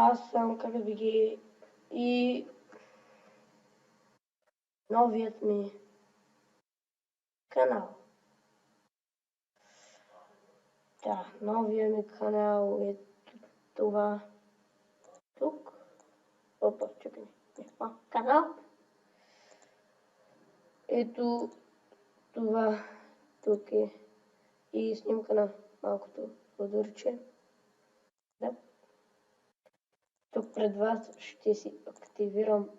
аз съм KBG и новият ми канал. Да, новият ми канал е това тук. Опа, чакай. Канал. Ето това тук е и снимка на малкото Флодурче. Да. Тук пред вас ще си активирам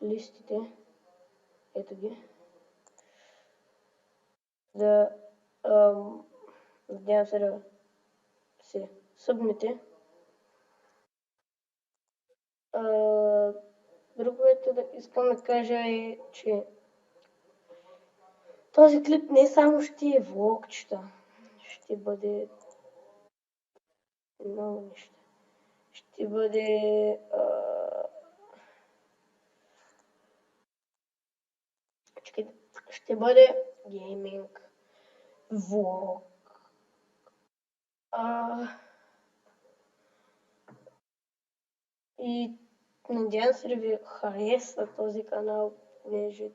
листите. Ето ги. Да надявам се да се събнете. Друго, което да искам да кажа е, че този клип не само ще е влогчета, ще бъде много неща. Ще бъде ще бъде гейминг, влог. И надявам се да ви хареса този канал, понеже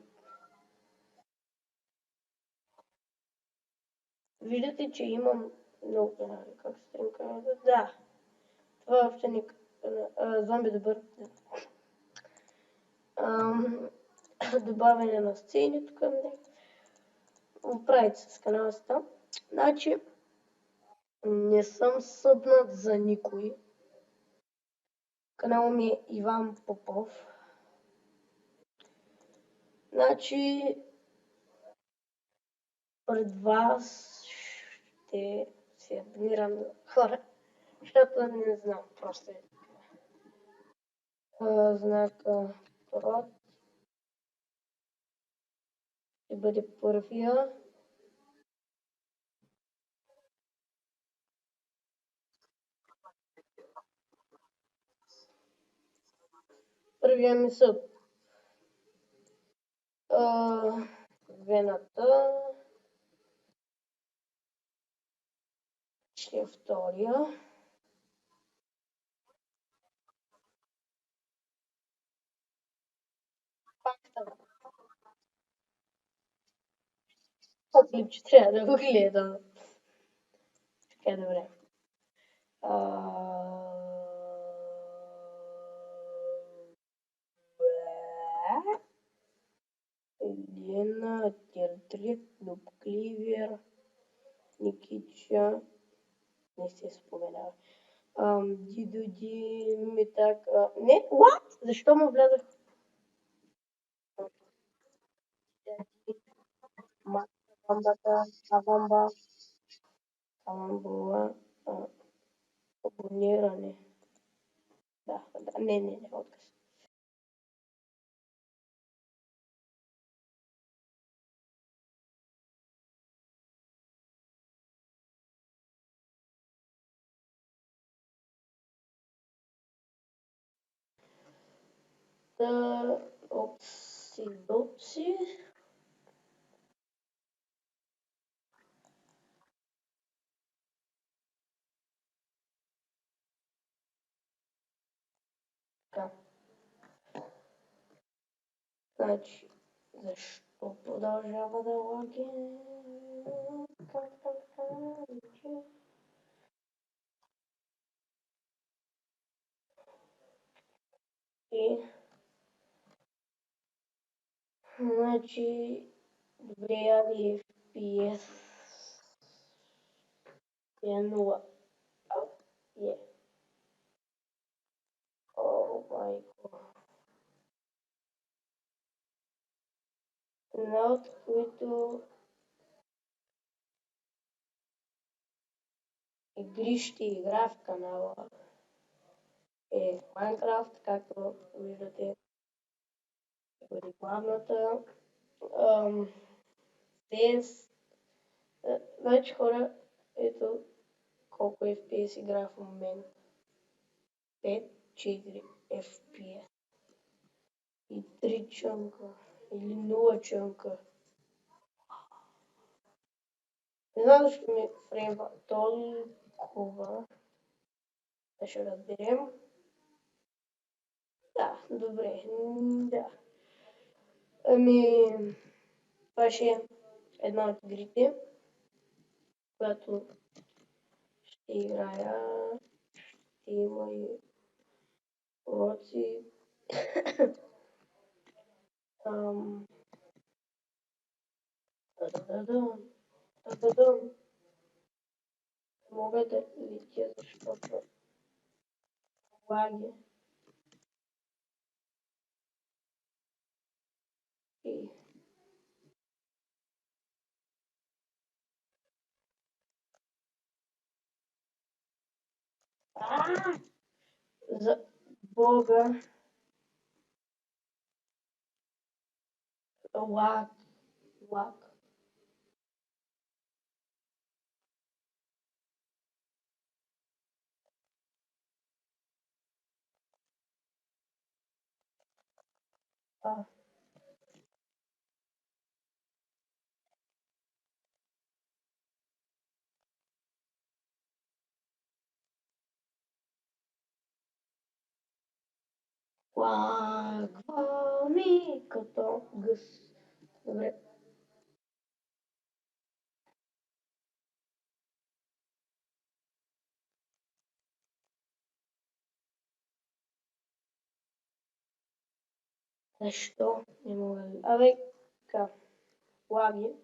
виждате, че имам много канали. Как се им казва? Да. Това е още не зомби добър. Добавяне на сцени тук. Оправите се с канала си там. Значи, не съм събнат за никой. Канал ми е Иван Попов. Значи, пред вас ще се абонирам на хора, защото не знам, просто е знак прод. Ще бъде първия. Първия ми съб. Вената. Ще е втория. Пак става. Това клипче трябва да го гледам. Така, добре. Елена, Тертрик, Дубкливер, Никича, не се споменава. Дидоди, Митак, не, what? Защо му влязах? Авамба, Авамбула, абониране. Да, не, отказ. Опси. Така. Значи, защо продължава да лаги? И значи, добре, яви FPS е 0. О май гот. Една от които игри ще игра в канала е Minecraft, както виждате, бъде главната. PS, значи хора, ето колко FPS игра в момента. 5-4 FPS. И 3 чънка. Или 0 чънка. Не знам защо ми фреймва толкова. Да ще разберем. Да, добре. Да. Ами, това ще е една от игрите, която ще играя. Ще има и уроци. Ам, да-да-да-да, да-да-да. Мога да летя, защото лаги. И... За Бога, лак, лак. А, ми като гъс. Добре. Защо не мога да... Абе, така, лаги,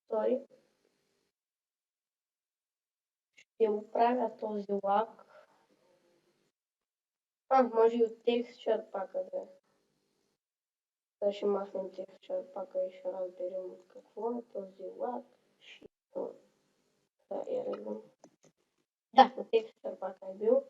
сори, ще оправя този лаг. Може и от текстчър пака да е. Сега ще махнем текстчър пака и ще разберем какво е този лаг. Шито, да е редно. Да, от текстчър пака е бил.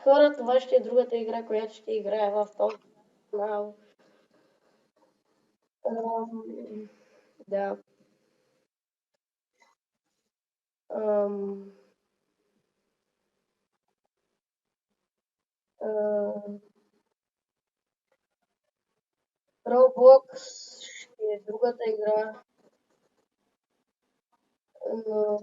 Хора, това ще е другата игра, която ще играя в този канал. Да. Ам, Roblox ще е другата игра. Но,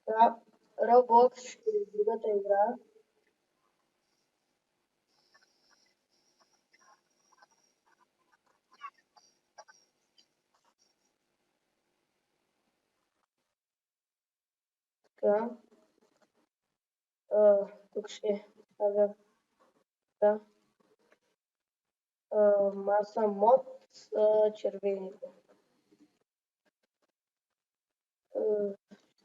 да, Roblox ще е другата игра. Така, тук ще е. Да. Маса мод червените.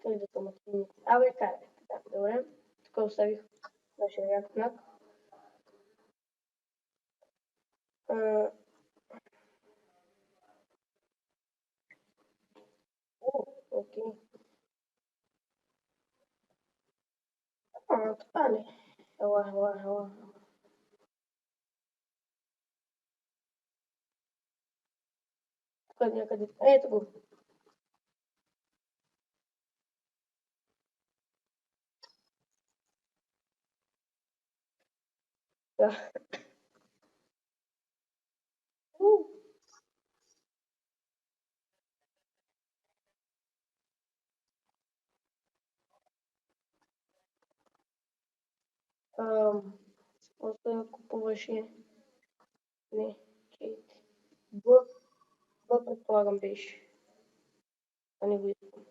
Как да съм активни? Абе, карай. Да, добре. Тук оставих нашия знак. Окей. Това не. Ела. Тук някъде. Ето го. Да. После купуваше... Не, Кейт. Б предполагам беше. А не го искам.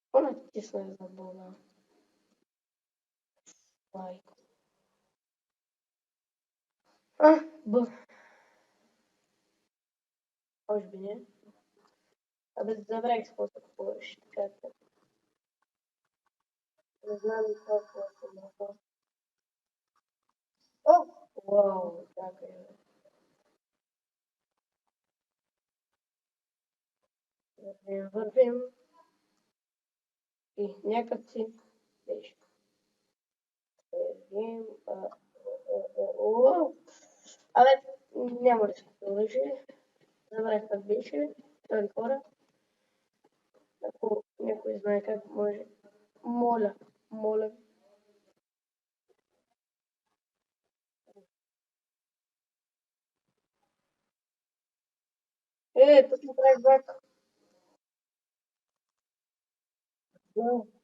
Какво натиснах за Бога? Лайк. Б. Може би не. Абе, забравих с какво се купуваш. Така. Не знам и какво се мога. О! Вау, така е. Вървим. И някак си беше. Вървим. Абе, няма да се продължи. Забравих как беше. Втори хора. Ако някой знае как може. Моля, моля. Тук направих бак.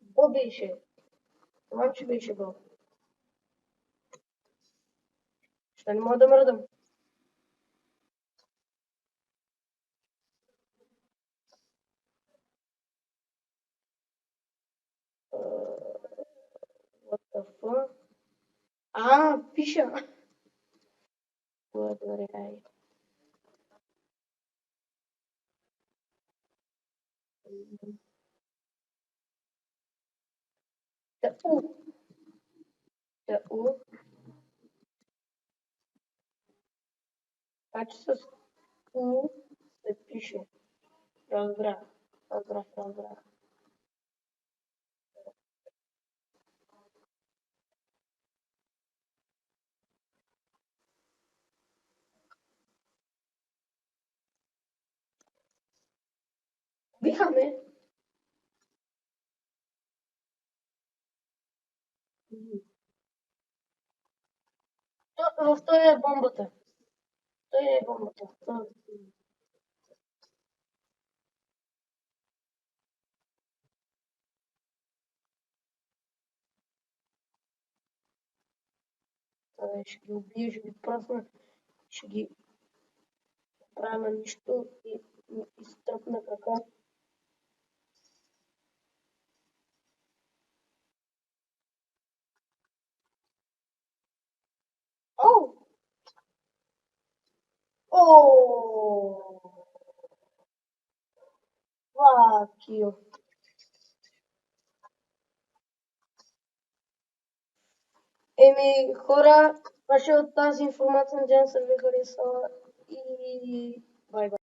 Бо беше. Това че беше бо. Ще не мога да мръдам. What the fuck? Пиша. Добре, ай. Та У. Та У. Значи с У се пише. Разбрах. Разбрах. Вихаме. В този е бомбата. Той е бомбата. Ще ги убия, ще ги пръсна, ще ги правя на нищо и изтръпна крака. Оу! Ооо! Fuck you. Хора, това ще е от тази информация. Надявам се да ви харесала и бай бай.